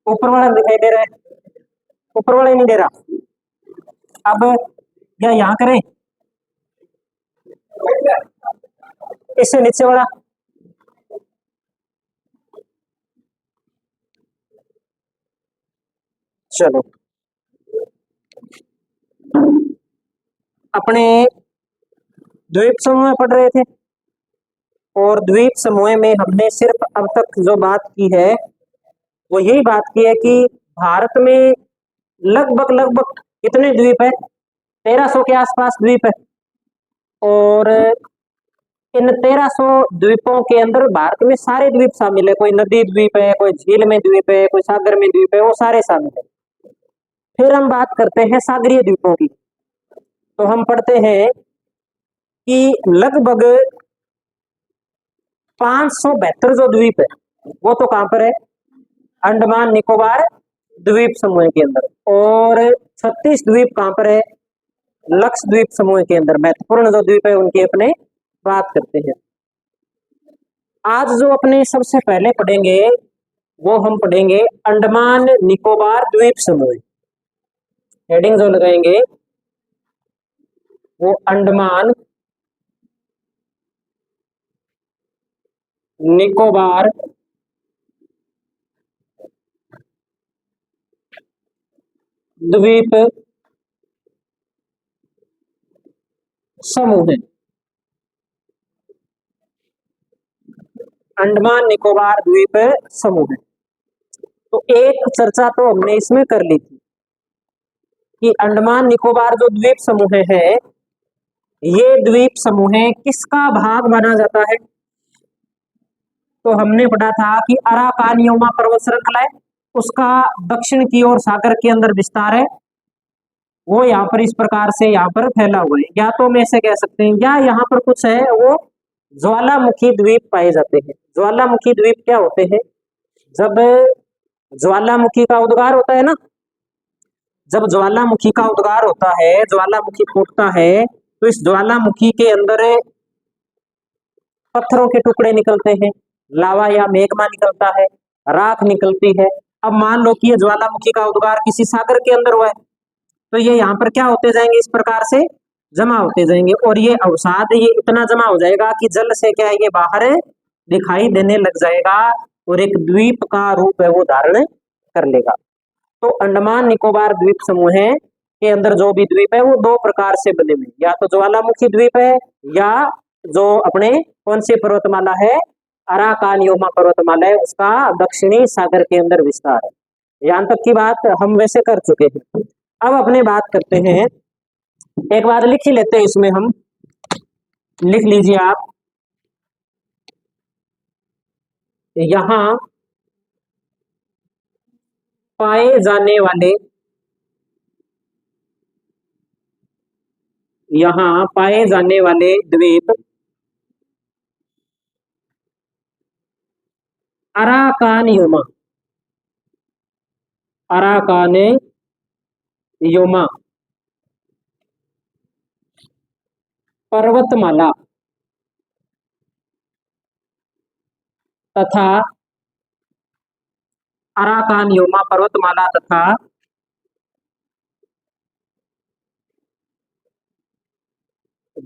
ऊपर वाला दिखाई दे रहा है, ऊपर वाला ही नहीं दे रहा। अब क्या यहाँ करें, इससे नीचे वाला, चलो अपने द्वीप समूह में पढ़ रहे थे और द्वीप समूह में हमने सिर्फ अब तक जो बात की है वो यही बात की है कि भारत में लगभग लगभग कितने द्वीप है, 1300 के आसपास द्वीप है। और इन 1300 द्वीपों के अंदर भारत में सारे द्वीप शामिल है, कोई नदी द्वीप है, कोई झील में द्वीप है, कोई सागर में द्वीप है, वो सारे शामिल है। फिर हम बात करते हैं सागरीय द्वीपों की, तो हम पढ़ते हैं कि लगभग 572 जो द्वीप है वो तो कहां पर है, अंडमान निकोबार द्वीप समूह के अंदर, और 36 द्वीप कहां पर है, लक्षद्वीप समूह के अंदर। महत्वपूर्ण जो द्वीप है उनकी अपने बात करते हैं। आज जो अपने सबसे पहले पढ़ेंगे वो हम पढ़ेंगे अंडमान निकोबार द्वीप समूह। हेडिंग जो लगाएंगे वो अंडमान निकोबार द्वीप समूह है। अंडमान निकोबार द्वीप समूह है। तो एक चर्चा तो हमने इसमें कर ली थी कि अंडमान निकोबार जो द्वीप समूह है ये द्वीप समूह किसका भाग माना जाता है। तो हमने पढ़ा था कि अराकानियोमा पर्वत श्रृंखला है, उसका दक्षिण की ओर सागर के अंदर विस्तार है, वो यहाँ पर इस प्रकार से यहाँ पर फैला हुआ है। या तो हम ऐसे कह सकते हैं, या यहाँ पर कुछ है वो ज्वालामुखी द्वीप पाए जाते हैं। ज्वालामुखी द्वीप क्या होते हैं, जब ज्वालामुखी का उद्गार होता है ना, जब ज्वालामुखी का उद्गार होता है, ज्वालामुखी फूटता है, तो इस ज्वालामुखी के अंदर पत्थरों के टुकड़े निकलते हैं, लावा या मेग्मा निकलता है, राख निकलती है। अब मान लो कि ये ज्वालामुखी का उद्गार किसी सागर के अंदर हुआ है, तो ये यहाँ पर क्या होते जाएंगे, इस प्रकार से जमा होते जाएंगे, और ये अवसाद ये इतना जमा हो जाएगा कि जल से क्या है ये बाहर दिखाई देने लग जाएगा और एक द्वीप का रूप है वो धारण कर लेगा। तो अंडमान निकोबार द्वीप समूह के अंदर जो भी द्वीप है वो दो प्रकार से बने हुए, या तो ज्वालामुखी द्वीप है, या जो अपने कौन सी पर्वतमाला है, अराकानियोमा पर्वतमाला है, उसका दक्षिणी सागर के अंदर विस्तार है। यहाँ तक की बात हम वैसे कर चुके हैं। अब अपने बात करते हैं, एक बार लिख ही लेते हैं, इसमें हम लिख लीजिए आप, यहां पाए जाने वाले, यहां पाए जाने वाले द्वीप अराकानियोमा, अराकानियोमा पर्वतमाला तथा अराकानियोमा पर्वतमाला तथा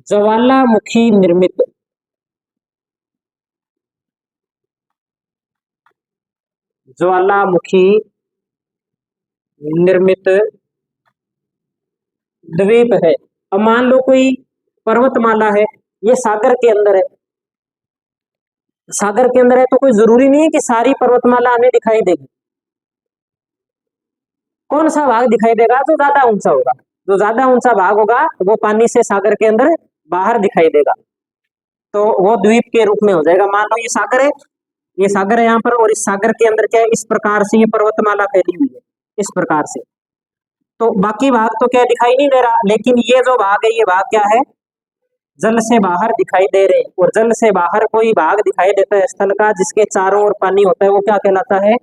ज्वालामुखी निर्मित द्वीप है। अब मान लो कोई पर्वतमाला है, ये सागर के अंदर है, सागर के अंदर है, तो कोई जरूरी नहीं है कि सारी पर्वतमाला हमें दिखाई देगी। कौन सा भाग दिखाई देगा, जो ज्यादा ऊंचा होगा, जो ज्यादा ऊंचा भाग होगा वो पानी से सागर के अंदर बाहर दिखाई देगा, तो वो द्वीप के रूप में हो जाएगा। मान लो ये सागर है, ये सागर है यहाँ पर, और इस सागर के अंदर क्या है, इस प्रकार से ये पर्वतमाला फैली हुई है इस प्रकार से, तो बाकी भाग तो क्या दिखाई नहीं दे रहा, लेकिन ये जो भाग है ये भाग क्या है, जल से बाहर दिखाई दे रहे। और जल से बाहर कोई भाग दिखाई देता है स्थल का जिसके चारों ओर पानी होता है, वो क्या कहलाता है,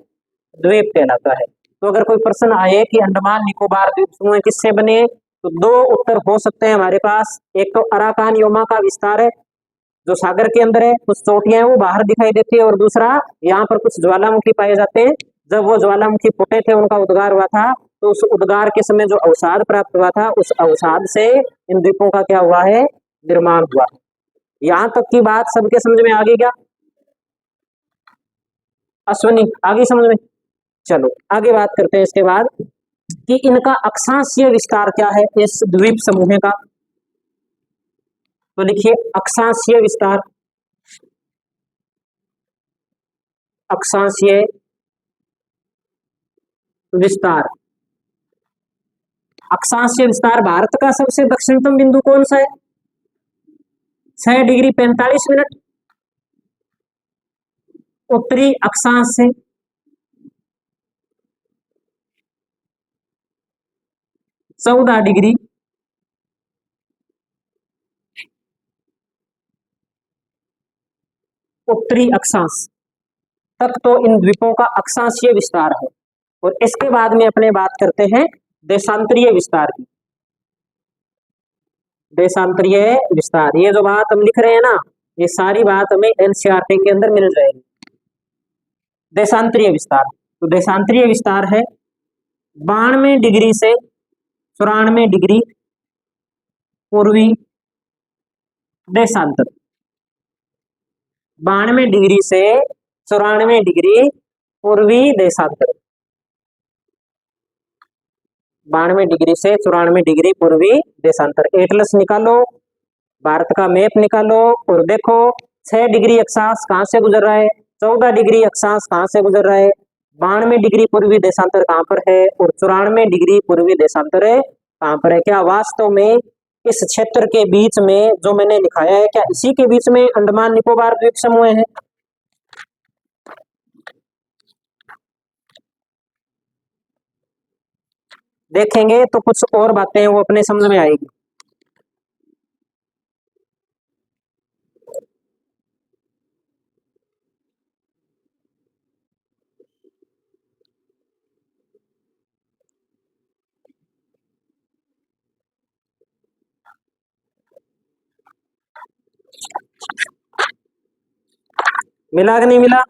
द्वीप कहलाता है। तो अगर कोई प्रश्न आए कि अंडमान निकोबार द्वीप समूह किससे बने, तो दो उत्तर हो सकते हैं हमारे पास। एक तो अराकानियोमा का विस्तार है जो सागर के अंदर है, कुछ चोटियां वो बाहर दिखाई देती है, और दूसरा यहाँ पर कुछ ज्वालामुखी पाए जाते हैं जब वो ज्वालामुखी फूटे थे, उनका उद्गार हुआ था, तो उस उद्गार के समय जो अवसाद प्राप्त हुआ था, उस अवसाद से इन द्वीपों का क्या हुआ है, निर्माण हुआ। यहां तक की बात सबके समझ में आ गई क्या? अश्विनी आ गई समझ में? चलो आगे बात करते हैं इसके बाद कि इनका अक्षांशीय विस्तार क्या है इस द्वीप समूह का। तो लिखिए अक्षांशीय विस्तार, अक्षांशीय विस्तार। अक्षांशीय विस्तार भारत का सबसे दक्षिणतम बिंदु कौन सा है? 6 डिग्री 45 मिनट उत्तरी अक्षांश से 14 डिग्री उत्तरी अक्षांश तक तो इन द्वीपों का अक्षांशीय विस्तार है। और इसके बाद में अपने बात करते हैं देशांतरीय विस्तार की। देशांतरीय विस्तार, ये जो बात हम लिख रहे हैं ना, ये सारी बात हमें एनसीईआरटी के अंदर मिल जाएगी। देशांतरीय विस्तार, तो देशांतरीय विस्तार है 92 डिग्री से 94 डिग्री पूर्वी देशांतर। 92 डिग्री से 94 डिग्री पूर्वी देशांतर। 92 डिग्री से 94 डिग्री पूर्वी देशांतर। एटलस निकालो, भारत का मैप निकालो और देखो 6 डिग्री अक्षांश कहां से गुजर रहा है, 14 डिग्री अक्षांश कहां से गुजर रहा है, 92 डिग्री पूर्वी देशांतर कहां पर है और 94 डिग्री पूर्वी देशांतर कहां पर है। क्या वास्तव में इस क्षेत्र के बीच में जो मैंने लिखाया है, क्या इसी के बीच में अंडमान निकोबार द्वीप समूह है? देखेंगे तो कुछ और बातें वो अपने समझ में आएगी। मिला कि नहीं मिला?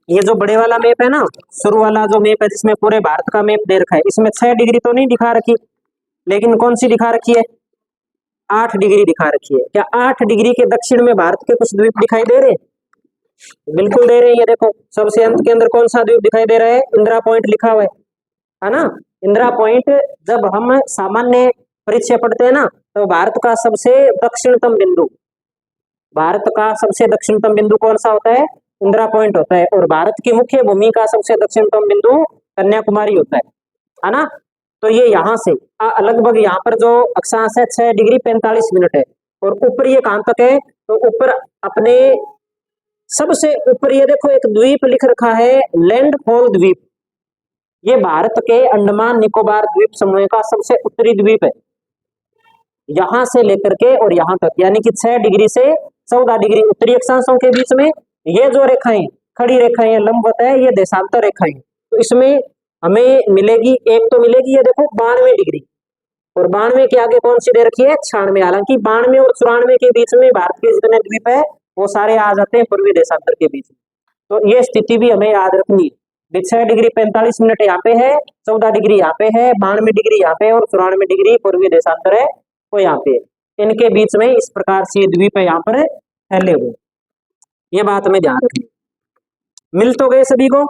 ये जो बड़े वाला मैप है ना, शुरू वाला जो मैप है जिसमें पूरे भारत का मैप दे रखा है, इसमें 6 डिग्री तो नहीं दिखा रखी, लेकिन कौन सी दिखा रखी है? 8 डिग्री दिखा रखी है। क्या 8 डिग्री के दक्षिण में भारत के कुछ द्वीप दिखाई दे रहे हैं? बिल्कुल दे रहे हैं। ये देखो सबसे अंत के अंदर कौन सा द्वीप दिखाई दे रहा है? इंदिरा पॉइंट लिखा हुआ है ना? इंदिरा पॉइंट जब हम सामान्य परीक्षा पढ़ते हैं ना, तो भारत का सबसे दक्षिणतम बिंदु, भारत का सबसे दक्षिणतम बिंदु कौन सा होता है? इंदिरा पॉइंट होता है। और भारत की मुख्य भूमि का सबसे दक्षिणतम बिंदु कन्याकुमारी होता है ना? तो ये यहाँ से लगभग यहाँ पर जो अक्षांश है 6 डिग्री 45 मिनट है। और ऊपर ये कहां तक है? तो ऊपर अपने सबसे ऊपर ये देखो एक द्वीप लिख रखा है, लैंडफॉल द्वीप। ये भारत के अंडमान निकोबार द्वीप समूह का सबसे उत्तरी द्वीप है। यहां से लेकर के और यहां तक, यानी कि 6 डिग्री से 14 डिग्री उत्तरी अक्षांशों के बीच में ये जो रेखाएं, खड़ी रेखाएं, लंबवत है, ये देशांतर रेखाएं। तो इसमें हमें मिलेगी, एक तो मिलेगी ये देखो 92 डिग्री, और 92 के आगे कौन सी दे रखी है? 96। हालांकि 92 और 94 के बीच में भारत के जितने द्वीप है वो सारे आ जाते हैं पूर्वी देशांतर के बीच में। तो ये स्थिति भी हमें याद रखनी है। 6 डिग्री 45 मिनट यहाँ पे है, 14 डिग्री यहाँ पे है, 92 डिग्री यहाँ पे है और 94 डिग्री पूर्वी देशांतर है वो यहाँ पे है। इनके बीच में इस प्रकार से द्वीप है यहाँ पर फैले हुए। ये बात हमें ध्यान रखनी। मिल तो गए सभी को?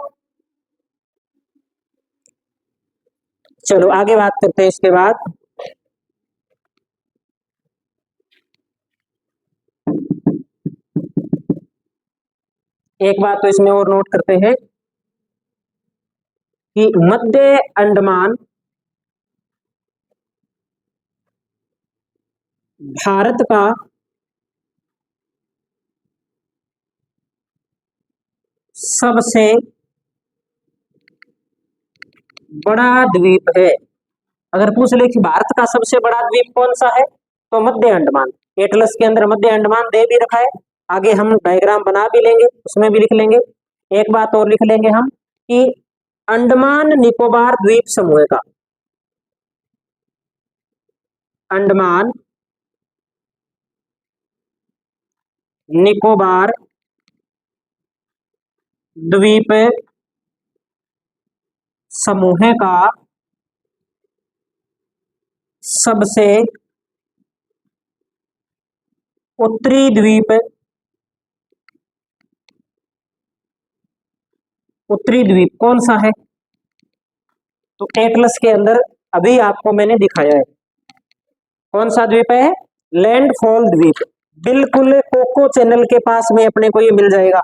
चलो आगे बात करते हैं इसके बाद। एक बात तो इसमें और नोट करते हैं कि मध्य अंडमान भारत का सबसे बड़ा द्वीप है। अगर पूछ ले कि भारत का सबसे बड़ा द्वीप कौन सा है, तो मध्य अंडमान। एटलस के अंदर मध्य अंडमान दे भी रखा है, आगे हम डायग्राम बना भी लेंगे, उसमें भी लिख लेंगे। एक बात और लिख लेंगे हम कि अंडमान निकोबार द्वीप समूह का, अंडमान निकोबार द्वीप समूह का सबसे उत्तरी द्वीप, उत्तरी द्वीप कौन सा है? तो एटलस के अंदर अभी आपको मैंने दिखाया है, कौन सा द्वीप है? लैंडफॉल द्वीप। बिल्कुल कोको चैनल के पास में अपने को ये मिल जाएगा।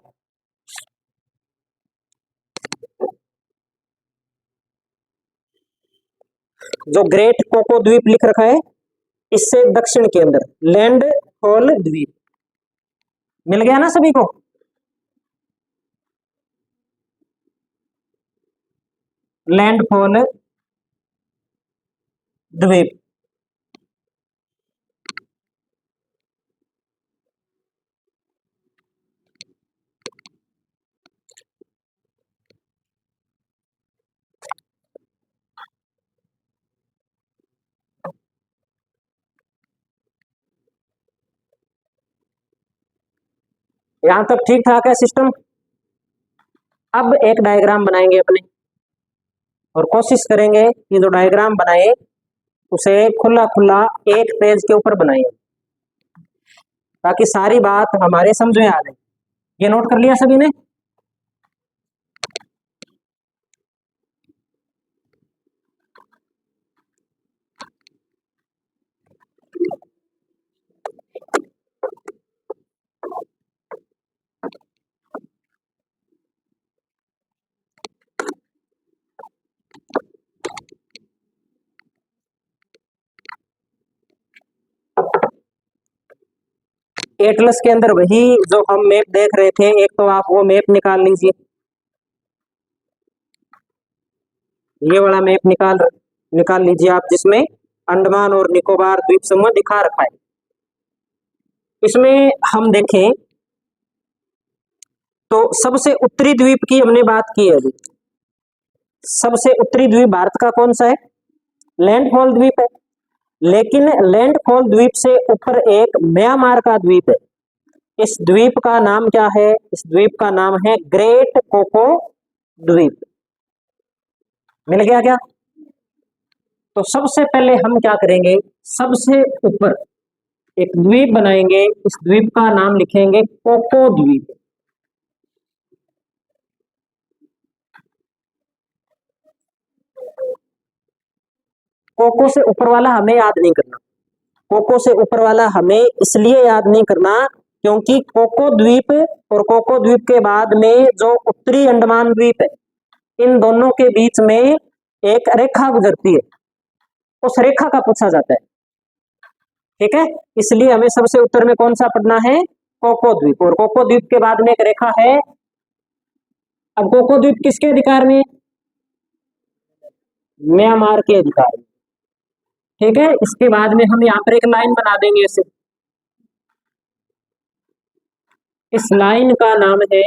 जो ग्रेट कोको द्वीप लिख रखा है, इससे दक्षिण के अंदर लैंडफॉल द्वीप मिल गया ना सभी को? लैंडफॉल द्वीप। यहां तक ठीक ठाक है सिस्टम। अब एक डायग्राम बनाएंगे अपने, और कोशिश करेंगे कि जो डायग्राम बनाए उसे खुला खुला एक पेज के ऊपर बनाए, ताकि सारी बात हमारे समझ में आ जाए। ये नोट कर लिया सभी ने? एटलस के अंदर वही जो हम मैप देख रहे थे, एक तो आप वो मैप निकाल लीजिए, ये वाला मैप निकाल लीजिए आप, जिसमें अंडमान और निकोबार द्वीप समूह दिखा रखा है। इसमें हम देखें तो सबसे उत्तरी द्वीप की हमने बात की है अभी। सबसे उत्तरी द्वीप भारत का कौन सा है? लैंडफॉल द्वीप है। लेकिन लैंडफॉल द्वीप से ऊपर एक म्यांमार का द्वीप है। इस द्वीप का नाम क्या है? इस द्वीप का नाम है ग्रेट कोको द्वीप। मिल गया क्या? तो सबसे पहले हम क्या करेंगे, सबसे ऊपर एक द्वीप बनाएंगे, इस द्वीप का नाम लिखेंगे कोको द्वीप। कोको से ऊपर वाला हमें याद नहीं करना। कोको से ऊपर वाला हमें इसलिए याद नहीं करना क्योंकि कोको द्वीप और कोको द्वीप के बाद में जो उत्तरी अंडमान द्वीप है, इन दोनों के बीच में एक रेखा गुजरती है, उस रेखा का पूछा जाता है। ठीक है, इसलिए हमें सबसे उत्तर में कौन सा पढ़ना है? कोको द्वीप। और कोको द्वीप के बाद में एक रेखा है। अब कोको द्वीप किसके अधिकार में? म्यांमार के अधिकार में। ठीक है, इसके बाद में हम यहाँ पर एक लाइन बना देंगे इसे, इस लाइन का नाम है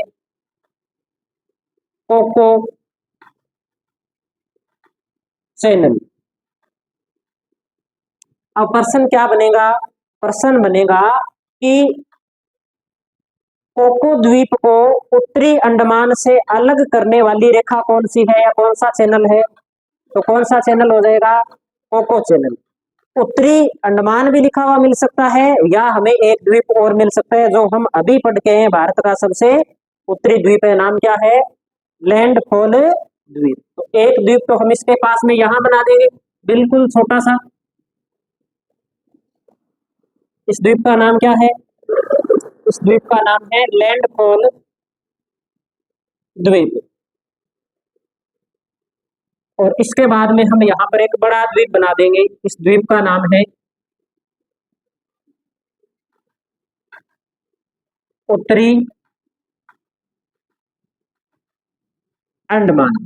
कोको चैनल। अब प्रश्न क्या बनेगा? प्रश्न बनेगा कि कोको द्वीप को उत्तरी अंडमान से अलग करने वाली रेखा कौन सी है, या कौन सा चैनल है? तो कौन सा चैनल हो जाएगा? Coco channel. उत्तरी अंडमान भी लिखा हुआ मिल सकता है, या हमें एक द्वीप और मिल सकता है जो हम अभी पढ़ के हैं, भारत का सबसे उत्तरी द्वीप है, नाम क्या है? लैंडफॉल द्वीप। तो एक द्वीप तो हम इसके पास में यहां बना देंगे, बिल्कुल छोटा सा। इस द्वीप का नाम क्या है? इस द्वीप का नाम है लैंडफॉल द्वीप। और इसके बाद में हम यहाँ पर एक बड़ा द्वीप बना देंगे, इस द्वीप का नाम है उत्तरी अंडमान।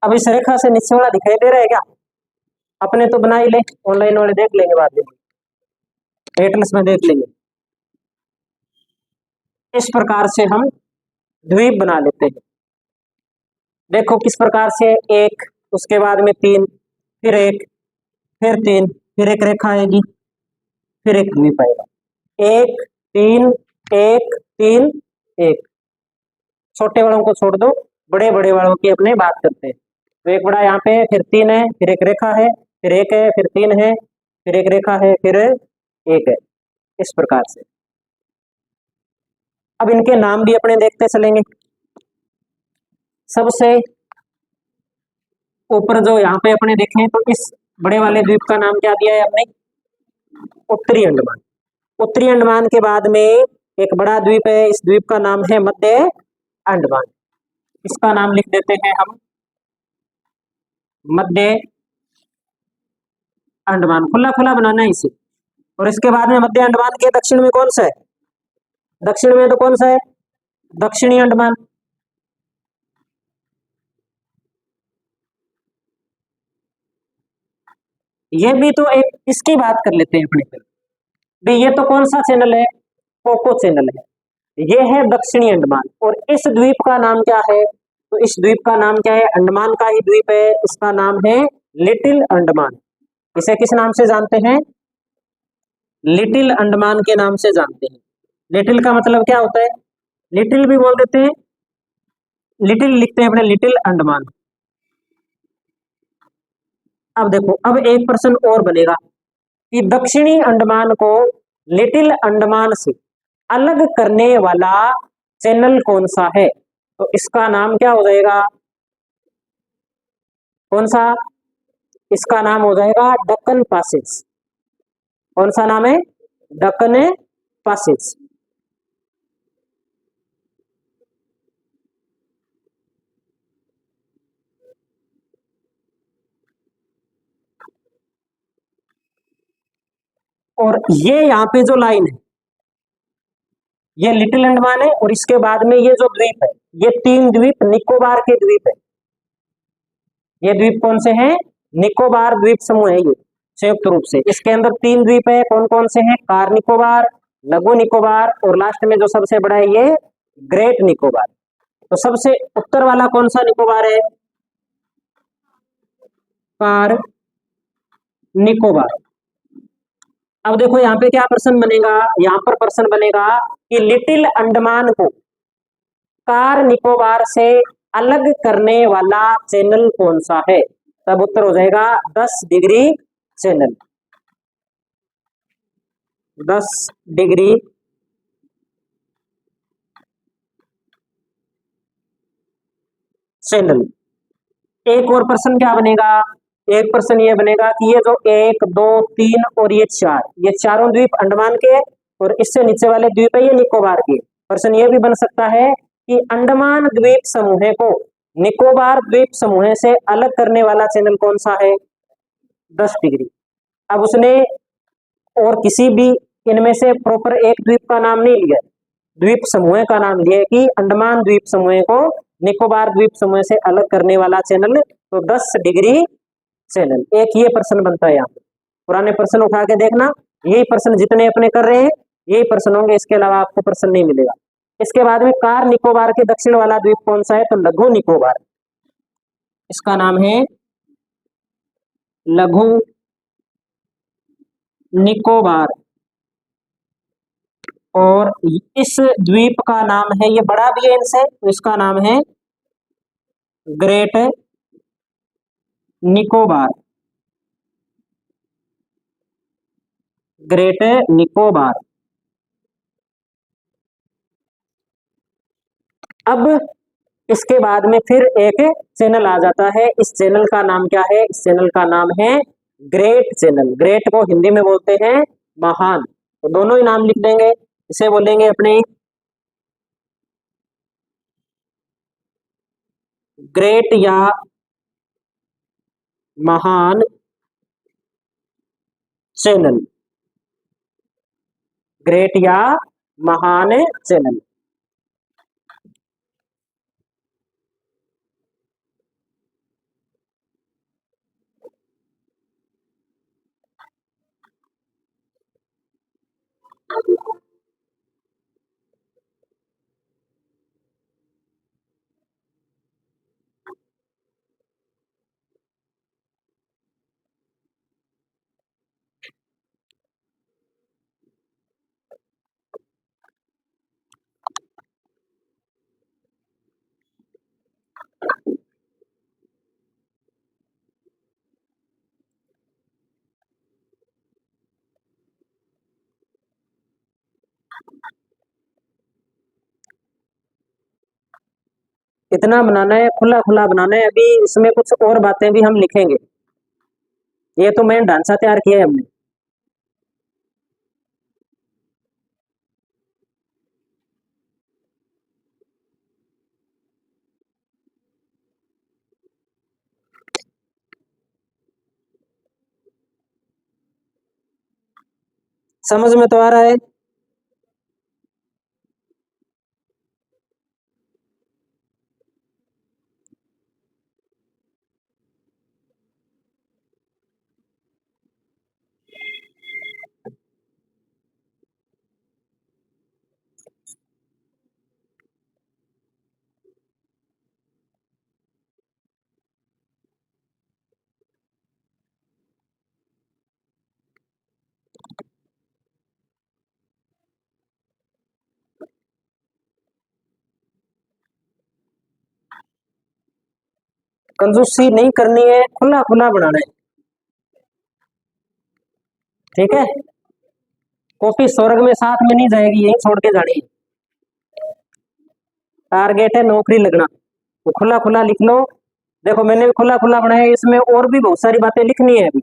अब इस रेखा से नीचे वाला दिखाई दे रहा है क्या? अपने तो बना ही ले, ऑनलाइन वाले देख लेंगे बाद में, एटलस में देख लेंगे। इस प्रकार से हम द्वीप बना लेते हैं। देखो किस प्रकार से, एक, उसके बाद में तीन, फिर एक, फिर तीन, फिर एक रेखा आएगी, फिर एक द्वीप आएगा। एक तीन, एक तीन, एक। छोटे वालों को छोड़ दो, बड़े बड़े वालों की अपने बात करते हैं। तो एक बड़ा यहाँ पे है, फिर तीन है, फिर एक रेखा है, फिर एक है, फिर तीन है, फिर एक रेखा है, फिर एक है। इस प्रकार से अब इनके नाम भी अपने देखते चलेंगे। सबसे ऊपर जो यहाँ पे अपने देखें तो इस बड़े वाले द्वीप का नाम क्या दिया है हमने? उत्तरी अंडमान। उत्तरी अंडमान के बाद में एक बड़ा द्वीप है, इस द्वीप का नाम है मध्य अंडमान। इसका नाम लिख देते हैं हम मध्य अंडमान, खुला खुला बनाना है इसे। और इसके बाद में मध्य अंडमान के दक्षिण में कौन सा है? दक्षिण में तो कौन सा है? दक्षिणी अंडमान। ये भी तो एक, इसकी बात कर लेते हैं अपने फिर भी। ये तो कौन सा चैनल है? कोको चैनल है। ये है दक्षिणी अंडमान। और इस द्वीप का नाम क्या है? तो इस द्वीप का नाम क्या है? अंडमान का ही द्वीप है, इसका नाम है लिटिल अंडमान। इसे किस नाम से जानते हैं? लिटिल अंडमान के नाम से जानते हैं। लिटिल का मतलब क्या होता है? लिटिल भी बोल देते हैं, लिटिल लिखते हैं अपने, लिटिल अंडमान। अब देखो, अब एक प्रश्न और बनेगा कि दक्षिणी अंडमान को लिटिल अंडमान से अलग करने वाला चैनल कौन सा है? तो इसका नाम क्या हो जाएगा? कौन सा? इसका नाम हो जाएगा दक्कन पासेज। कौन सा नाम है? दक्कन पासेज। और ये यहाँ पे जो लाइन है, ये लिटिल अंडमान है। और इसके बाद में ये जो द्वीप है, ये तीन द्वीप निकोबार के द्वीप है। ये द्वीप कौन से हैं? निकोबार द्वीप समूह है ये, संयुक्त रूप से। इसके अंदर तीन द्वीप है, कौन कौन से हैं? कार निकोबार, लघु निकोबार, और लास्ट में जो सबसे बड़ा है ये ग्रेट निकोबार। तो सबसे उत्तर वाला कौन सा निकोबार है? कार निकोबार। अब देखो यहाँ पे क्या प्रश्न बनेगा? यहाँ पर प्रश्न बनेगा कि लिटिल अंडमान को कार निकोबार से अलग करने वाला चैनल कौन सा है? तब उत्तर हो जाएगा 10 डिग्री चैनल। 10 degree channel. एक और प्रश्न क्या बनेगा? एक प्रश्न ये बनेगा कि ये जो एक, दो, तीन और ये चार, ये चारों द्वीप अंडमान के हैं, और इससे नीचे वाले द्वीप है ये निकोबार के। प्रश्न ये भी बन सकता है कि अंडमान द्वीप समूह को निकोबार द्वीप समूह से अलग करने वाला चैनल कौन सा है? 10 डिग्री। अब उसने और किसी भी इनमें से प्रॉपर एक द्वीप का नाम नहीं लिया, द्वीप समूह का नाम लिया है कि अंडमान द्वीप समूह को निकोबार द्वीप समूह से अलग करने वाला चैनल, तो 10 डिग्री चैनल। एक ये प्रश्न बनता है यहाँ पे। पुराने प्रश्न उठा के देखना, यही प्रश्न जितने अपने कर रहे हैं यही प्रश्न होंगे, इसके अलावा आपको प्रश्न नहीं मिलेगा। इसके बाद में कार निकोबार के दक्षिण वाला द्वीप कौन सा है? तो लघु निकोबार। इसका नाम है लघु निकोबार। और इस द्वीप का नाम है, ये बड़ा भी है इनसे, तो इसका नाम है ग्रेट निकोबार। ग्रेट निकोबार। अब इसके बाद में फिर एक चैनल आ जाता है। इस चैनल का नाम क्या है? इस चैनल का नाम है ग्रेट चैनल। ग्रेट को हिंदी में बोलते हैं महान, तो दोनों ही नाम लिख देंगे। इसे बोलेंगे अपने ग्रेट या महान चैनल। ग्रेट या महान चैनल। इतना बनाना है, खुला खुला बनाना है। अभी इसमें कुछ और बातें भी हम लिखेंगे। ये तो मैं ढांचा तैयार किया है हमने। समझ में तो आ रहा है? कंजूसी नहीं करनी है, खुला खुला बनाना है। ठीक है। कॉपी स्वर्ग में साथ में नहीं जाएगी, यही छोड़ के जानी है। टारगेट है नौकरी लगना, तो खुला खुला लिख लो। देखो मैंने भी खुला खुला बनाया है, इसमें और भी बहुत सारी बातें लिखनी है अभी।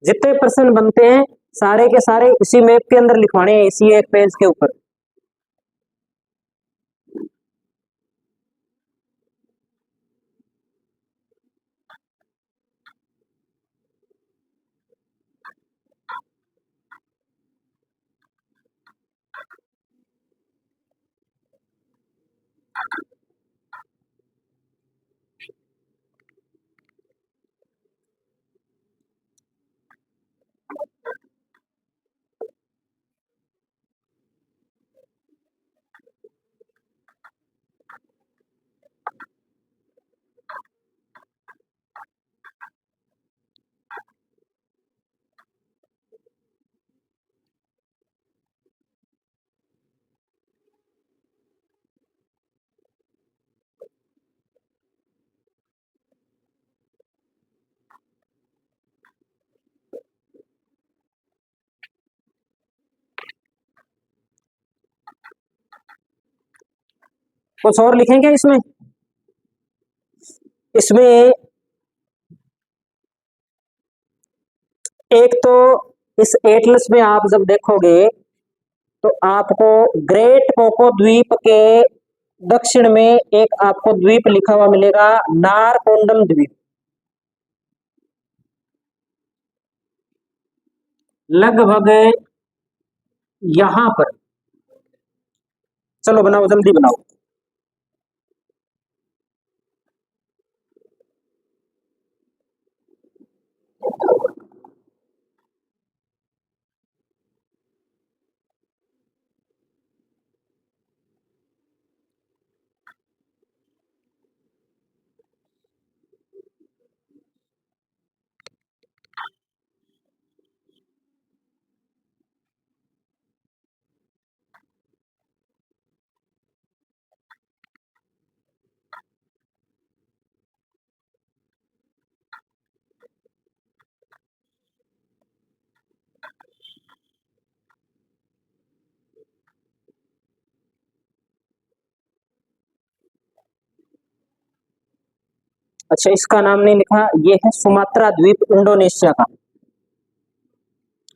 जितने प्रश्न बनते हैं सारे के सारे इसी मैप के अंदर लिखवाने हैं, इसी एक पेज के ऊपर। कुछ और लिखेंगे इसमें? इसमें एक तो इस एटलस में आप जब देखोगे तो आपको ग्रेट कोको द्वीप के दक्षिण में एक आपको द्वीप लिखा हुआ मिलेगा, नारकोंडम द्वीप। लगभग यहां पर। चलो बनाओ, जल्दी बनाओ। अच्छा, इसका नाम नहीं लिखा, ये है सुमात्रा द्वीप, इंडोनेशिया का।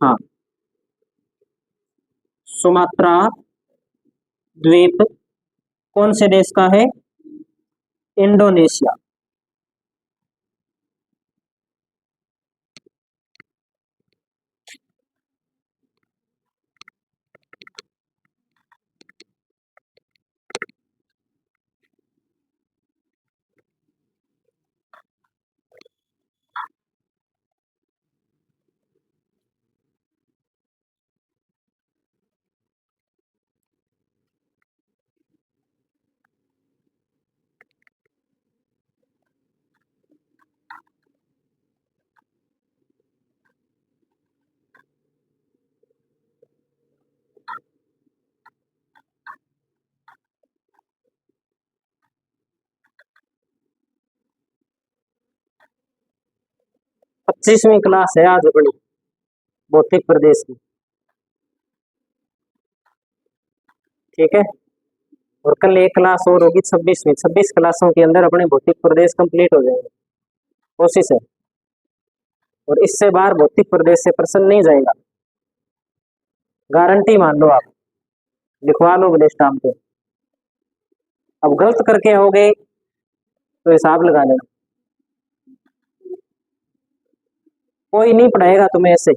हाँ, सुमात्रा द्वीप कौन से देश का है? इंडोनेशिया। पच्चीसवीं क्लास है आज अपनी, भौतिक प्रदेश की। ठीक है। और कल एक क्लास और होगी 26वीं, 26 क्लासों के अंदर अपने भौतिक प्रदेश कंप्लीट हो जाएंगे, कोशिश है। और इससे बाहर भौतिक प्रदेश से प्रश्न नहीं जाएगा, गारंटी मान लो, आप लिखवा लो विदेश स्टाम्प पे। अब गलत करके आओगे तो हिसाब लगा लेना, कोई नहीं पढ़ाएगा तुम्हें ऐसे।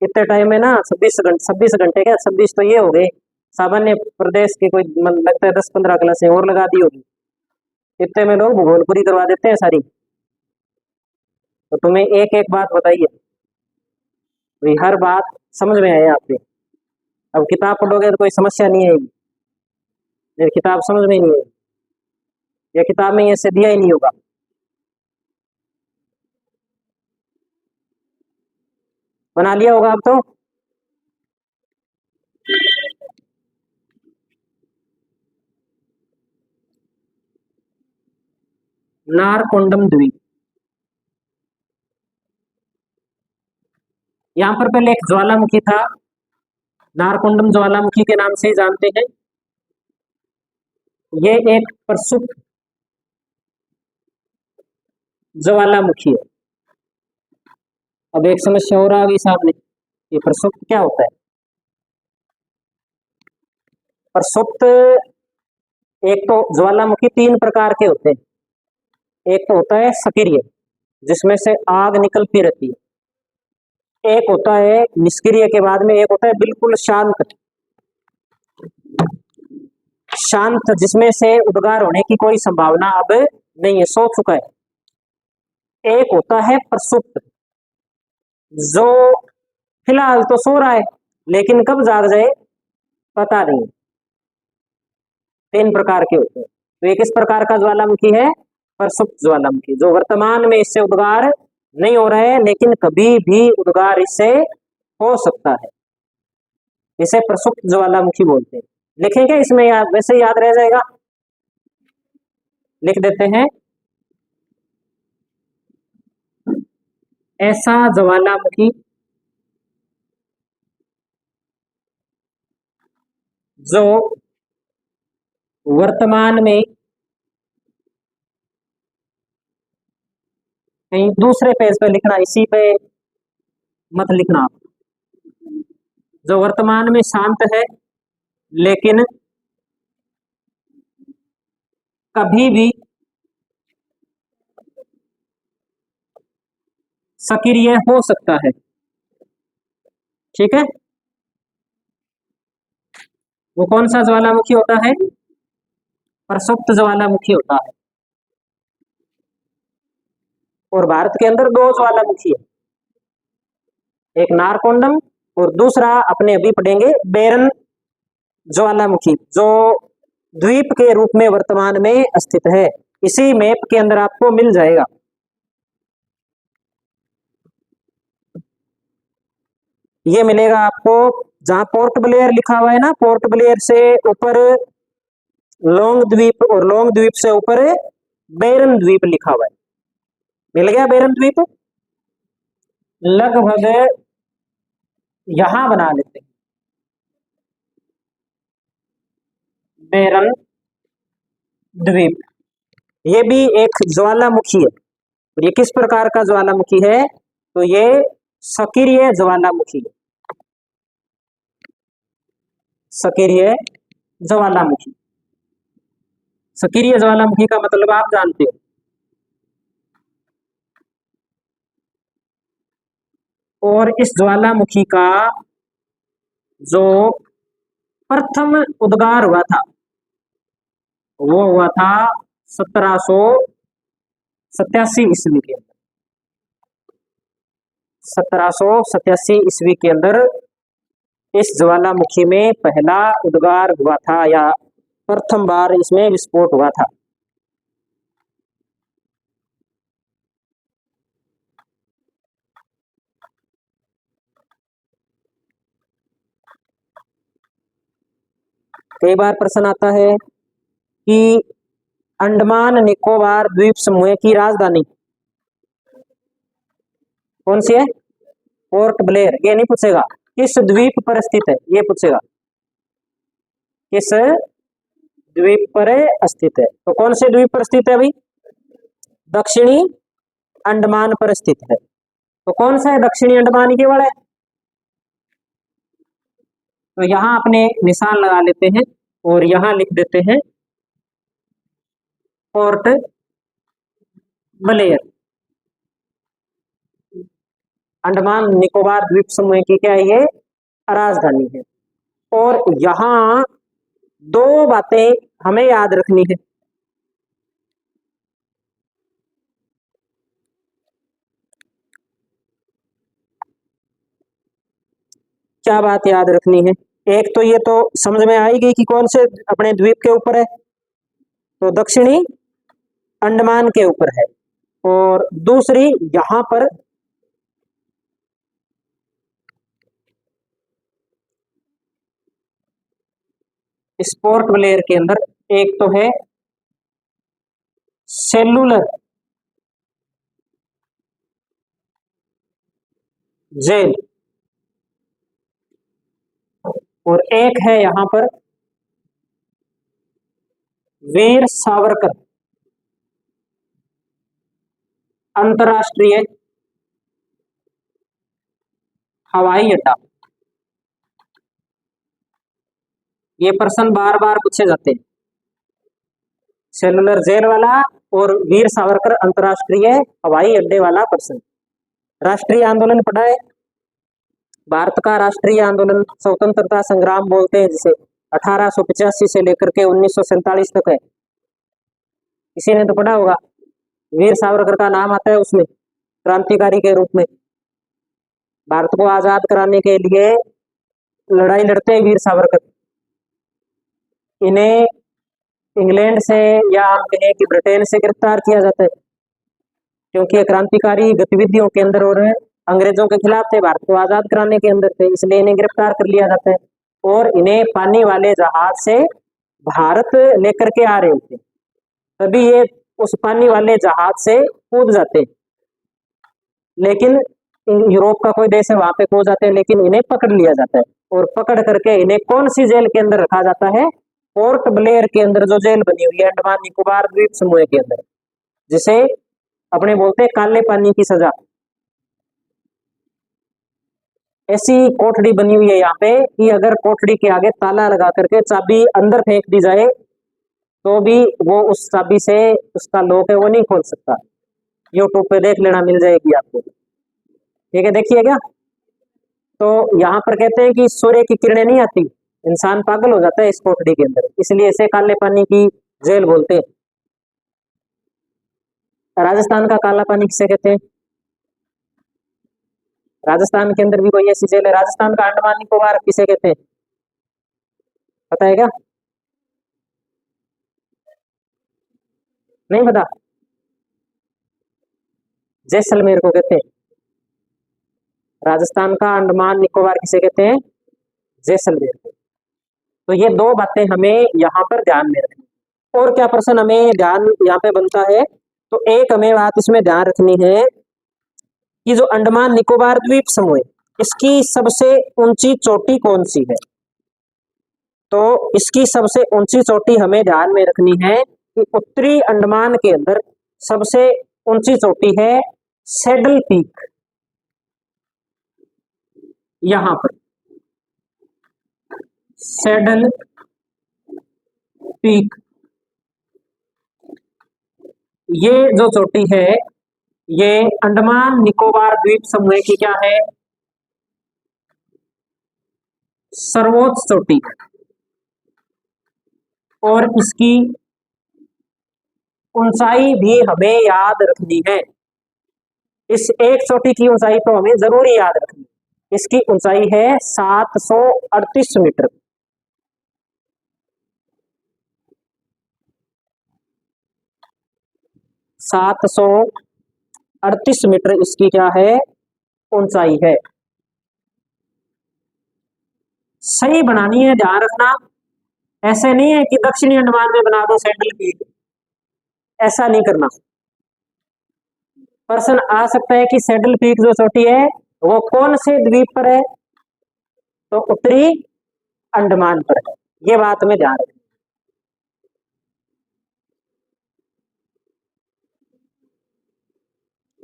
इतने टाइम में ना 26 घंटे क्या, 26 तो ये हो गए, सामान्य प्रदेश के कोई मन लगता है 10-15 क्लासें और लगा दी होगी, इतने में लोग भूगोल पूरी करवा देते हैं सारी। तो तुम्हें एक एक बात बताइए, भाई हर बात समझ में आए आपके। अब किताब पढ़ोगे तो कोई समस्या नहीं आएगी, ये किताब समझ में नहीं आएगी, ये किताब में ऐसे दिया ही नहीं होगा। बना लिया होगा अब तो। नारकोंडम द्वीप, यहाँ पर पहले एक ज्वालामुखी था, नारकोंडम ज्वालामुखी के नाम से जानते हैं। ये एक प्रसुप्त ज्वालामुखी है। अब एक समस्या और आ गई सामने, ये प्रसुप्त क्या होता है? प्रसुप्त, एक तो ज्वालामुखी 3 प्रकार के होते हैं। एक तो होता है सक्रिय, जिसमें से आग निकलती रहती है। एक होता है निष्क्रिय के बाद में, एक होता है बिल्कुल शांत, शांत जिसमें से उद्गार होने की कोई संभावना अब नहीं है, सो चुका है। एक होता है प्रसुप्त, जो फिलहाल तो सो रहा है लेकिन कब जाग जाए पता नहीं। 3 प्रकार के होते हैं। तो एक इस प्रकार का ज्वालामुखी है प्रसुप्त ज्वालामुखी, जो वर्तमान में इससे उद्गार नहीं हो रहा है लेकिन कभी भी उद्गार इससे हो सकता है, इसे प्रसुप्त ज्वालामुखी बोलते हैं। लिखेंगे इसमें, याद वैसे याद रह जाएगा, लिख देते हैं। ऐसा ज्वालामुखी जो वर्तमान में, कहीं दूसरे पेज पे लिखना, इसी पे मत लिखना, जो वर्तमान में शांत है लेकिन कभी भी सक्रिय हो सकता है। ठीक है, वो कौन सा ज्वालामुखी होता है? प्रसुप्त ज्वालामुखी होता है। और भारत के अंदर 2 ज्वालामुखी है, एक नारकोंडम और दूसरा अपने अभी पढ़ेंगे बेरन ज्वालामुखी, जो द्वीप के रूप में वर्तमान में स्थित है। इसी मैप के अंदर आपको मिल जाएगा। ये मिलेगा आपको जहां पोर्ट ब्लेयर लिखा हुआ है ना, पोर्ट ब्लेयर से ऊपर लॉन्ग द्वीप और लॉन्ग द्वीप से ऊपर बेरन द्वीप लिखा हुआ है। मिल गया बेरन द्वीप, लगभग यहां बना लेते हैं बेरन द्वीप। ये भी एक ज्वालामुखी है। और ये किस प्रकार का ज्वालामुखी है? तो ये सक्रिय ज्वालामुखी है, सक्रिय ज्वालामुखी। सक्रिय ज्वालामुखी का मतलब आप जानते हो। और इस ज्वालामुखी का जो प्रथम उद्गार हुआ था वो हुआ था 1787 ईस्वी के अंदर। 1787 ईस्वी के अंदर इस ज्वालामुखी में पहला उद्गार हुआ था, या प्रथम बार इसमें विस्फोट हुआ था। कई बार प्रश्न आता है कि अंडमान निकोबार द्वीप समूह की राजधानी कौन सी है? Port Blair. ये नहीं पूछेगा किस द्वीप पर स्थित है, ये पूछेगा। किस द्वीप पर स्थित है? तो कौन से द्वीप पर स्थित है भाई? दक्षिणी अंडमान पर स्थित है। तो कौन सा है? दक्षिणी अंडमान केवल है। तो यहां अपने निशान लगा लेते हैं और यहां लिख देते हैं पोर्ट ब्लेयर। अंडमान निकोबार द्वीप समूह की क्या है? ये राजधानी है। और यहां दो बातें हमें याद रखनी है। क्या बात याद रखनी है? एक तो ये तो समझ में आई गई कि कौन से अपने द्वीप के ऊपर है, तो दक्षिणी अंडमान के ऊपर है। और दूसरी यहां पर इस पोर्ट ब्लेयर के अंदर एक तो है सेलुलर जेल और एक है यहां पर वीर सावरकर अंतरराष्ट्रीय हवाई अड्डा। ये प्रश्न बार बार पूछे जाते हैं, सेलुलर जेल वाला और वीर सावरकर अंतरराष्ट्रीय हवाई अड्डे वाला प्रश्न। राष्ट्रीय आंदोलन पढ़ा है? भारत का राष्ट्रीय आंदोलन स्वतंत्रता संग्राम बोलते हैं जिसे, 1885 से लेकर के 1947 तक है। किसी ने तो पढ़ा होगा। वीर सावरकर का नाम आता है उसमें क्रांतिकारी के रूप में। भारत को आजाद कराने के लिए लड़ाई लड़ते हैं वीर सावरकर। इन्हें इंग्लैंड से या हम कहें कि ब्रिटेन से गिरफ्तार किया जाता है, क्योंकि ये क्रांतिकारी गतिविधियों के अंदर और अंग्रेजों के खिलाफ थे, भारत को आजाद कराने के अंदर थे, इसलिए इन्हें गिरफ्तार कर लिया जाता है। और इन्हें पानी वाले जहाज से भारत लेकर के आ रहे थे, तभी ये उस पानी वाले जहाज से कूद जाते हैं। लेकिन यूरोप का कोई देश है, वहां पे कूद जाते हैं, लेकिन इन्हें पकड़ लिया जाता है। और पकड़ करके इन्हें कौन सी जेल के अंदर रखा जाता है? पोर्ट ब्लेयर के अंदर, जो जेल बनी हुई है अंडमान निकोबार द्वीप समूह के अंदर, जिसे अपने बोलते हैं काले पानी की सजा। ऐसी कोठड़ी बनी हुई है यहाँ पे कि अगर कोठड़ी के आगे ताला लगा करके चाबी अंदर फेंक दी जाए तो भी वो उस चाबी से उसका लॉक है वो नहीं खोल सकता। यूट्यूब पे देख लेना, मिल जाएगी आपको। ठीक है, देखिए क्या। तो यहाँ पर कहते हैं कि सूर्य की किरणें नहीं आती, इंसान पागल हो जाता है इस कोठड़ी के अंदर, इसलिए इसे काले पानी की जेल बोलते हैं। राजस्थान का काला पानी किसे कहते हैं? राजस्थान के अंदर भी कोई ऐसी जेल है। राजस्थान का अंडमान निकोबार किसे कहते हैं, पता है क्या? नहीं पता? जैसलमेर को कहते हैं। राजस्थान का अंडमान निकोबार किसे कहते हैं? जैसलमेर को। तो ये दो बातें हमें यहाँ पर ध्यान में रखनी। और क्या प्रश्न हमें ध्यान यहाँ पे बनता है? तो एक हमें बात इसमें ध्यान रखनी है कि जो अंडमान निकोबार द्वीप समूह, इसकी सबसे ऊंची चोटी कौन सी है? तो इसकी सबसे ऊंची चोटी हमें ध्यान में रखनी है कि उत्तरी अंडमान के अंदर सबसे ऊंची चोटी है सैडल पीक। यहां पर सैडल पीक, ये जो चोटी है ये अंडमान निकोबार द्वीप समूह की क्या है? सर्वोच्च चोटी। और इसकी ऊंचाई भी हमें याद रखनी है। इस एक चोटी की ऊंचाई तो हमें जरूरी याद रखनी है। इसकी ऊंचाई है 738 मीटर। सात सौ 38 मीटर इसकी क्या है? ऊंचाई है। सही बनानी है, ध्यान रखना। ऐसे नहीं है कि दक्षिणी अंडमान में बना दो सैडल पीक, ऐसा नहीं करना। प्रश्न आ सकता है कि सैडल पीक जो चोटी है वो कौन से द्वीप पर है? तो उत्तरी अंडमान पर है। ये बात में ध्यान रखें।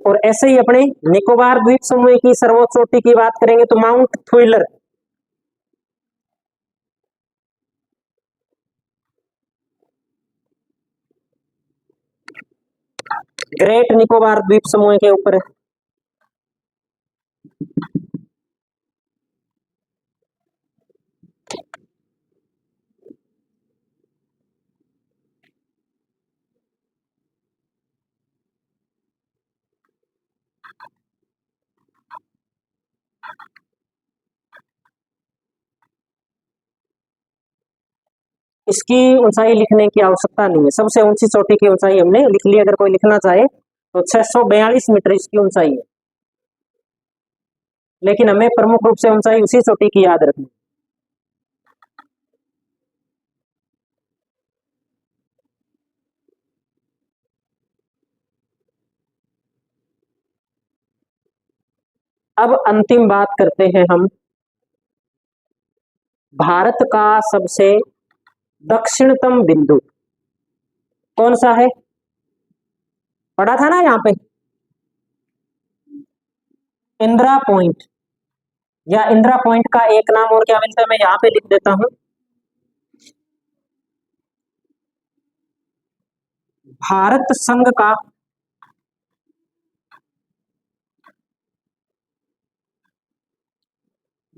और ऐसे ही अपने निकोबार द्वीप समूह की सर्वोच्च चोटी की बात करेंगे तो माउंट थ्विलर, ग्रेट निकोबार द्वीप समूह के ऊपर है। इसकी ऊंचाई लिखने की आवश्यकता नहीं है, सबसे ऊंची चोटी की ऊंचाई हमने लिख ली। अगर कोई लिखना चाहे तो 642 मीटर इसकी ऊंचाई है, लेकिन हमें प्रमुख रूप से ऊंचाई उसी चोटी की याद रखनी। अब अंतिम बात करते हैं हम, भारत का सबसे दक्षिणतम बिंदु कौन सा है? पढ़ा था ना यहाँ पे, इंदिरा पॉइंट, या इंदिरा पॉइंट का एक नाम और क्या मिलता है, मैं यहाँ पे लिख देता हूं, भारत संघ का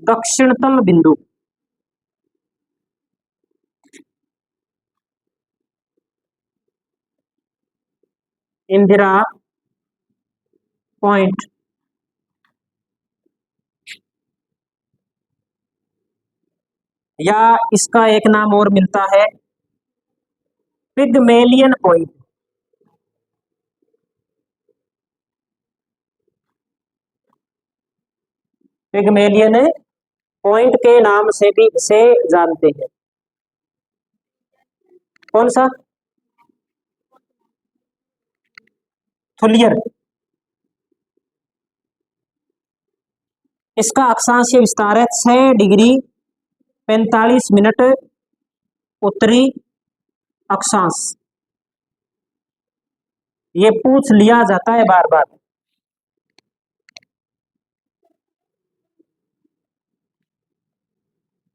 दक्षिणतम बिंदु। इंदिरा पॉइंट, या इसका एक नाम और मिलता है पिगमेलियन पॉइंट। पिगमेलियन पॉइंट के नाम से भी इसे जानते हैं। कौन सा? थुलियर। इसका अक्षांशीय विस्तार है 6 डिग्री 45 मिनट उत्तरी अक्षांश। ये पूछ लिया जाता है बार बार।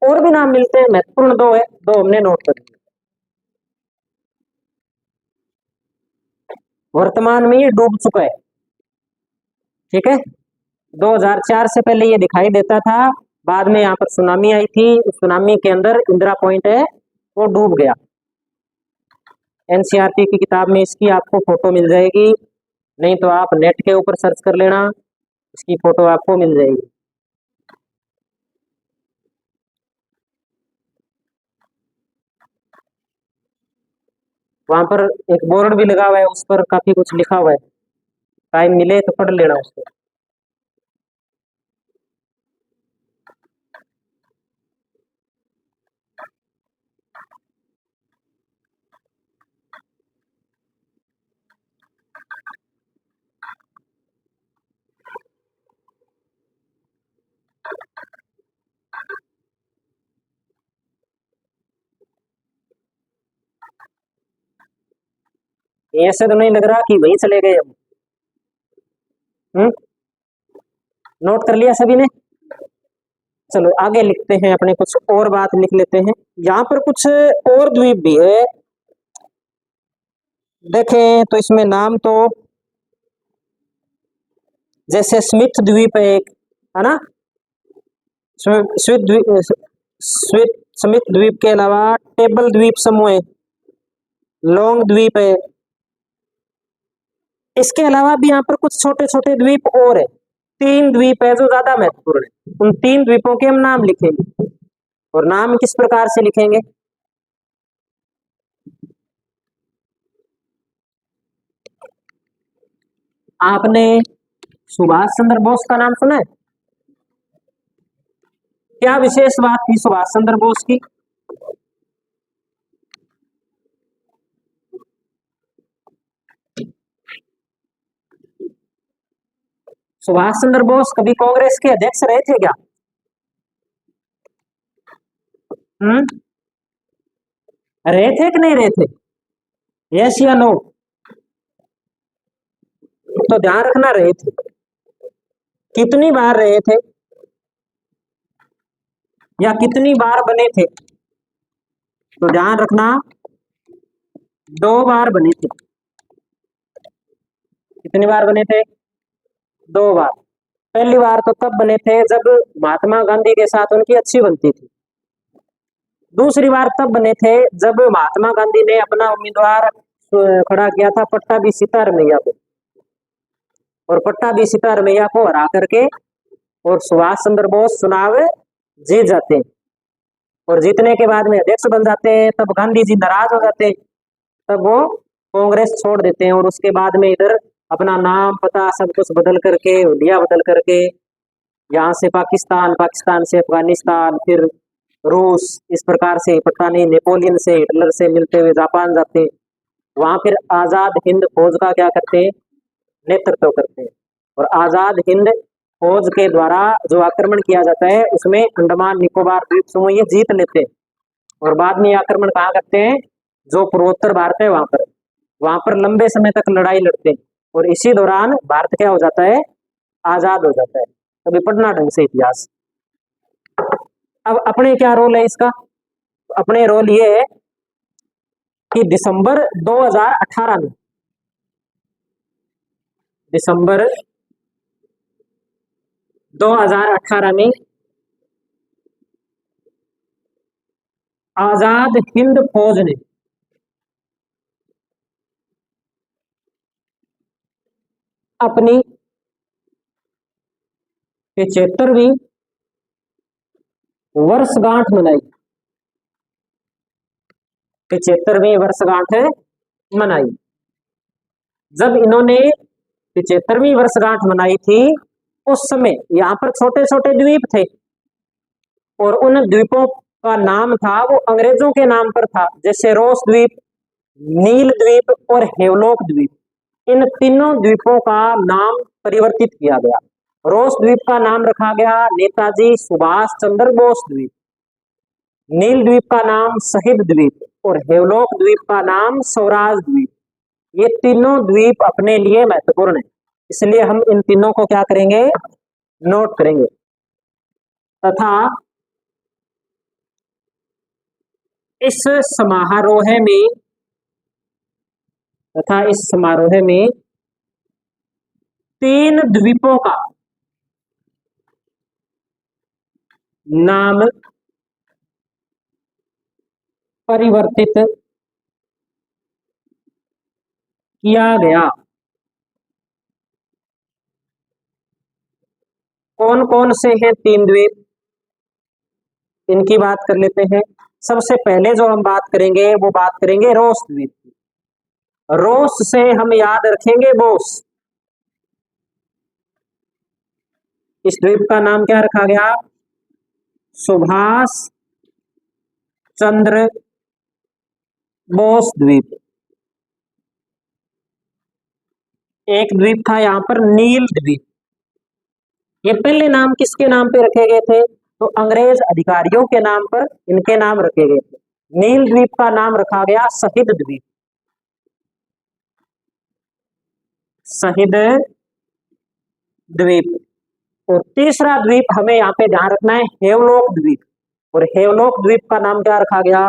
और भी नाम मिलते हैं, महत्वपूर्ण दो है, दो हमने नोट कर लिया। वर्तमान में ये डूब चुका है, ठीक है। 2004 से पहले ये दिखाई देता था, बाद में यहाँ पर सुनामी आई थी, सुनामी के अंदर इंदिरा पॉइंट है वो डूब गया। एनसीईआरटी की किताब में इसकी आपको फोटो मिल जाएगी, नहीं तो आप नेट के ऊपर सर्च कर लेना, इसकी फोटो आपको मिल जाएगी। वहां पर एक बोर्ड भी लगा हुआ है, उस पर काफी कुछ लिखा हुआ है, टाइम मिले तो पढ़ लेना उसको। ऐसे तो नहीं लग रहा कि वहीं चले गए हम। नोट कर लिया सभी ने? चलो आगे लिखते हैं, अपने कुछ और बात लिख लेते हैं। यहाँ पर कुछ और द्वीप भी है, देखें तो इसमें नाम तो जैसे स्मिथ द्वीप है एक, है ना, स्मिथ द्वीप, स्मिथ द्वीप के अलावा टेबल द्वीप समूह है, लॉन्ग द्वीप है। इसके अलावा भी यहाँ पर कुछ छोटे छोटे द्वीप और है, 3 द्वीप है जो ज्यादा महत्वपूर्ण है। उन 3 द्वीपों के हम नाम लिखेंगे, और नाम किस प्रकार से लिखेंगे? आपने सुभाष चंद्र बोस का नाम सुना है? क्या विशेष बात थी सुभाष चंद्र बोस की? सुभाष चंद्र बोस कभी कांग्रेस के अध्यक्ष रहे थे क्या? हम्म रहे थे कि नहीं रहे थे? यस या नो? तो ध्यान रखना, रहे थे। कितनी बार रहे थे या कितनी बार बने थे? तो ध्यान रखना, 2 बार बने थे। कितनी बार बने थे? 2 बार। पहली बार तो तब बने थे जब महात्मा गांधी के साथ उनकी अच्छी बनती थी। दूसरी बार तब बने थे जब महात्मा गांधी ने अपना उम्मीदवार खड़ा किया था पट्टाभी सितारमैया को, और पट्टाभी सितारमैया को हरा करके और सुभाष चंद्र बोस चुनाव जीत जाते हैं, और जीतने के बाद में अध्यक्ष बन जाते हैं। तब गांधी जी नाराज हो जाते हैं, तब वो कांग्रेस छोड़ देते हैं, और उसके बाद में इधर अपना नाम पता सब कुछ बदल करके, हुलिया बदल करके, यहाँ से पाकिस्तान, पाकिस्तान से अफगानिस्तान, फिर रूस, इस प्रकार से पता नहीं नेपोलियन से, हिटलर से मिलते हुए जापान जाते हैं। वहां फिर आजाद हिंद फौज का क्या करते हैं? नेतृत्व करते हैं। और आजाद हिंद फौज के द्वारा जो आक्रमण किया जाता है उसमें अंडमान निकोबार द्वीप समूह ये जीत लेते हैं, और बाद में आक्रमण कहाँ करते हैं? जो पूर्वोत्तर भारत है वहां पर लंबे समय तक लड़ाई लड़ते हैं, और इसी दौरान भारत क्या हो जाता है? आजाद हो जाता है। अभी पढ़ना ढंग से इतिहास। अब अपने क्या रोल है इसका? अपने रोल ये है कि दिसंबर 2018 में, दिसंबर 2018 में आजाद हिंद फौज ने अपनी 75वीं वर्षगांठ मनाई। 75वीं वर्षगांठ मनाई। जब इन्होंने 75वीं वर्षगांठ मनाई थी उस समय यहाँ पर छोटे छोटे द्वीप थे, और उन द्वीपों का नाम था वो अंग्रेजों के नाम पर था, जैसे रोस द्वीप, नील द्वीप और हेवलॉक द्वीप। इन तीनों द्वीपों का नाम परिवर्तित किया गया। रोस द्वीप का नाम रखा गया नेताजी सुभाष चंद्र बोस द्वीप, नील द्वीप का नाम शहीद द्वीप, और हेवलॉक द्वीप का नाम स्वराज द्वीप। ये तीनों द्वीप अपने लिए महत्वपूर्ण है, इसलिए हम इन तीनों को क्या करेंगे? नोट करेंगे। तथा इस समारोह में तथा इस समारोह में 3 द्वीपों का नाम परिवर्तित किया गया। कौन कौन से हैं 3 द्वीप? इनकी बात कर लेते हैं। सबसे पहले जो हम बात करेंगे वो बात करेंगे रोस द्वीप की। रोस से हम याद रखेंगे बोस। इस द्वीप का नाम क्या रखा गया? सुभाष चंद्र बोस द्वीप। एक द्वीप था यहाँ पर नील द्वीप। ये पहले नाम किसके नाम पे रखे गए थे? तो अंग्रेज अधिकारियों के नाम पर इनके नाम रखे गए थे। नील द्वीप का नाम रखा गया शहीद द्वीप। शहीद द्वीप। और तीसरा द्वीप हमें यहाँ पे ध्यान रखना है, हेवलॉक द्वीप। और हेवलॉक द्वीप का नाम क्या रखा गया?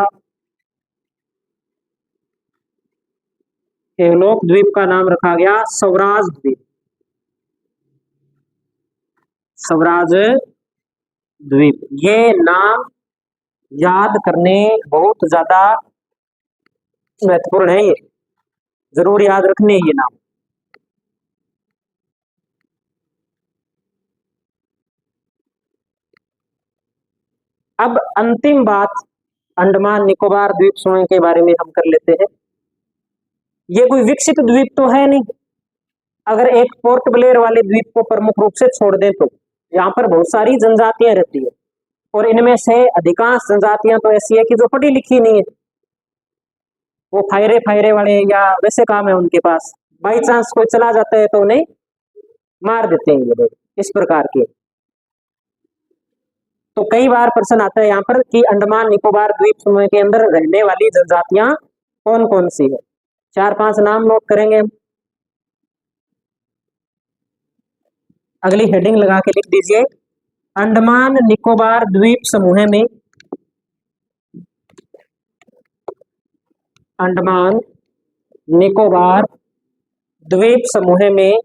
हेवलॉक द्वीप का नाम रखा गया स्वराज द्वीप। स्वराज द्वीप। ये नाम याद करने बहुत ज्यादा महत्वपूर्ण है, ये जरूर याद रखने ये नाम। अब अंतिम बात अंडमान निकोबार द्वीप समूह के बारे में हम कर लेते हैं। ये कोई विकसित द्वीप तो है नहीं। अगर एक पोर्ट ब्लेयर वाले द्वीप को प्रमुख रूप से छोड़ दें तो यहाँ पर बहुत सारी जनजातियां रहती है, और इनमें से अधिकांश जनजातियां तो ऐसी है कि जो पढ़ी लिखी नहीं है, वो फायरे फायरे वाले या वैसे काम है उनके पास। बाई चांस कोई चला जाता है तो उन्हें मार देते हैं ये लोग, इस प्रकार के। तो कई बार प्रश्न आता है यहाँ पर कि अंडमान निकोबार द्वीप समूह के अंदर रहने वाली जनजातियां कौन कौन सी है। 4-5 नाम नोट करेंगे हम। अगली हेडिंग लगा के लिख दीजिए, अंडमान निकोबार द्वीप समूह में, अंडमान निकोबार द्वीप समूह में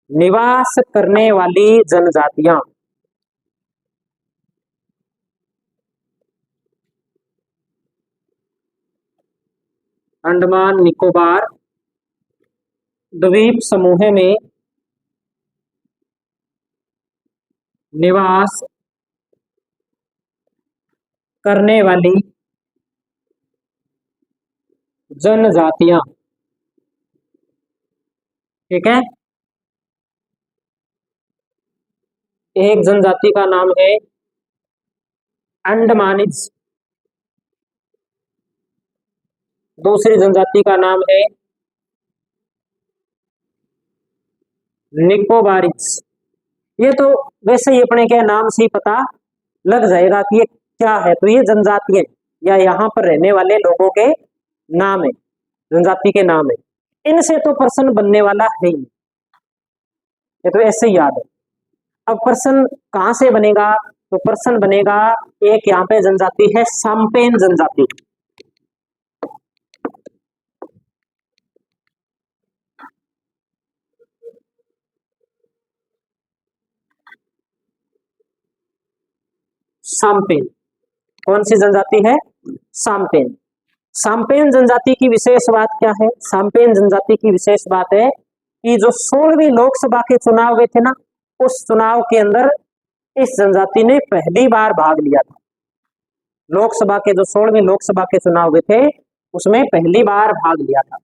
निवास करने वाली जनजातियां, अंडमान निकोबार द्वीप समूह में निवास करने वाली जनजातियां। ठीक है, एक जनजाति का नाम है अंडमानिज, दूसरी जनजाति का नाम है निकोबारिज। ये तो वैसे ही अपने के नाम से ही पता लग जाएगा कि ये क्या है। तो ये जनजातियां या यहाँ पर रहने वाले लोगों के नाम है, जनजाति के नाम है। इनसे तो प्रश्न बनने वाला है ही, ये तो ऐसे ही याद है। अब प्रश्न कहां से बनेगा, तो प्रश्न बनेगा, एक यहाँ पे जनजाति है साम्पेन जनजाति। साम्पेन, कौन सी जनजाति है, साम्पेन। साम्पेन जनजाति की विशेष बात क्या है, साम्पेन जनजाति की विशेष बात है कि जो 16वीं लोकसभा के चुनाव हुए थे ना, उस चुनाव के अंदर इस जनजाति ने पहली बार भाग लिया था। लोकसभा के जो 16वीं लोकसभा के चुनाव हुए थे उसमें पहली बार भाग लिया था।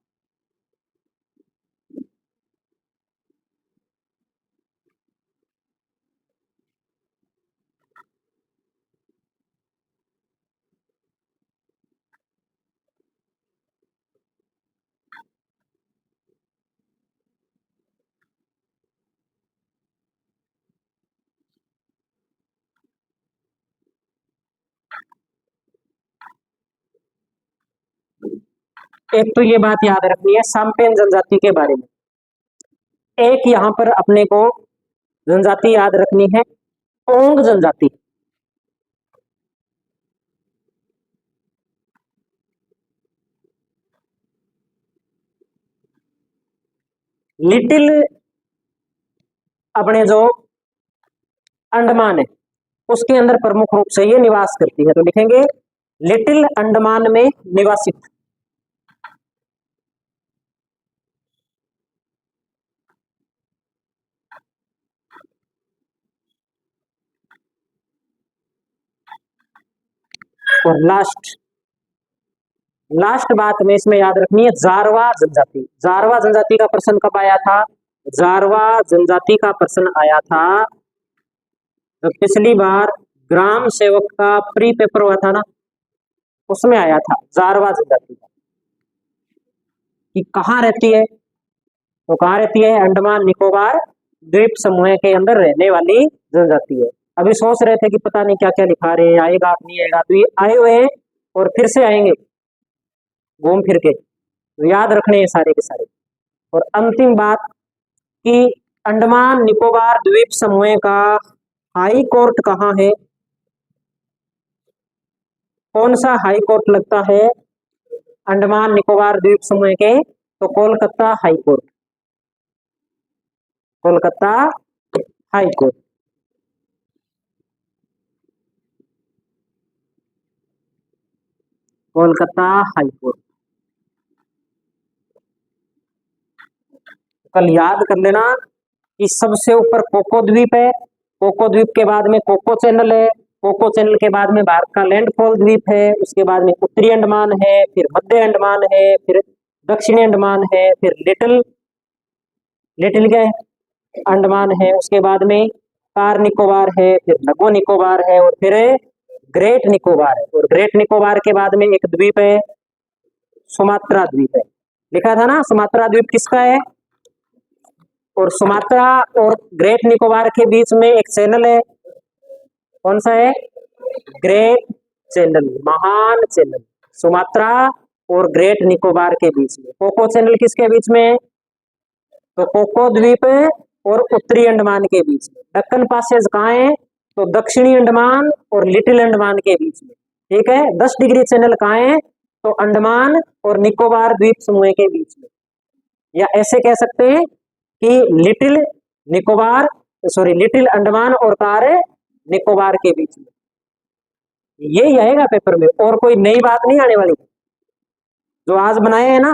एक तो ये बात याद रखनी है साम्पेन जनजाति के बारे में। एक यहाँ पर अपने को जनजाति याद रखनी है ओंग जनजाति। लिटिल अपने जो अंडमान है उसके अंदर प्रमुख रूप से ये निवास करती है, तो लिखेंगे लिटिल अंडमान में निवासित। और लास्ट बात में इसमें याद रखनी है जारवा जनजाति। जारवा जनजाति का प्रश्न कब आया था, जारवा जनजाति का प्रश्न आया था तो पिछली बार ग्राम सेवक का प्री पेपर हुआ था ना, उसमें आया था जारवा जनजाति का कि कहाँ रहती है, तो कहाँ रहती है, अंडमान निकोबार द्वीप समूह के अंदर रहने वाली जनजाति है। अभी सोच रहे थे कि पता नहीं क्या क्या लिखा रहे हैं, आएगा नहीं आएगा, तो ये आए हुए हैं और फिर से आएंगे घूम फिर के, तो याद रखने हैं सारे के सारे। और अंतिम बात कि अंडमान निकोबार द्वीप समूह का हाई कोर्ट कहाँ है, कौन सा हाई कोर्ट लगता है अंडमान निकोबार द्वीप समूह के, तो Kolkata high court, Kolkata high court. Kolkata high court कल याद कर लेना कि सबसे ऊपर कोको द्वीप है, कोको द्वीप के बाद में कोको चैनल है, कोको चैनल के बाद में भारत का लैंडफॉल द्वीप है, उसके बाद में उत्तरी अंडमान है, फिर मध्य अंडमान है, फिर दक्षिणी अंडमान है, फिर लिटिल लिटिल क्या है अंडमान है, उसके बाद में कार निकोबार है, फिर लघु निकोबार है और फिर ग्रेट निकोबार है। और ग्रेट निकोबार के बाद में एक द्वीप है सुमात्रा द्वीप है, लिखा था ना सुमात्रा द्वीप किसका है। और सुमात्रा और ग्रेट निकोबार के बीच में एक चैनल है कौन सा है? ग्रेट चैनल, महान चैनल, सुमात्रा और ग्रेट निकोबार के बीच में। कोको चैनल किसके बीच में है? तो कोको द्वीप और उत्तरी अंडमान के बीच में। दक्कन पासेज कहाँ है? तो दक्षिणी अंडमान और लिटिल अंडमान के बीच में। ठीक है। 10 डिग्री चैनल कहाँ है? तो अंडमान और निकोबार द्वीप समूह के बीच में, या ऐसे कह सकते हैं कि little Nicobar, sorry little Andaman और कार निकोबार के बीच में। यही आएगा पेपर में, और कोई नई बात नहीं आने वाली। जो आज बनाए हैं ना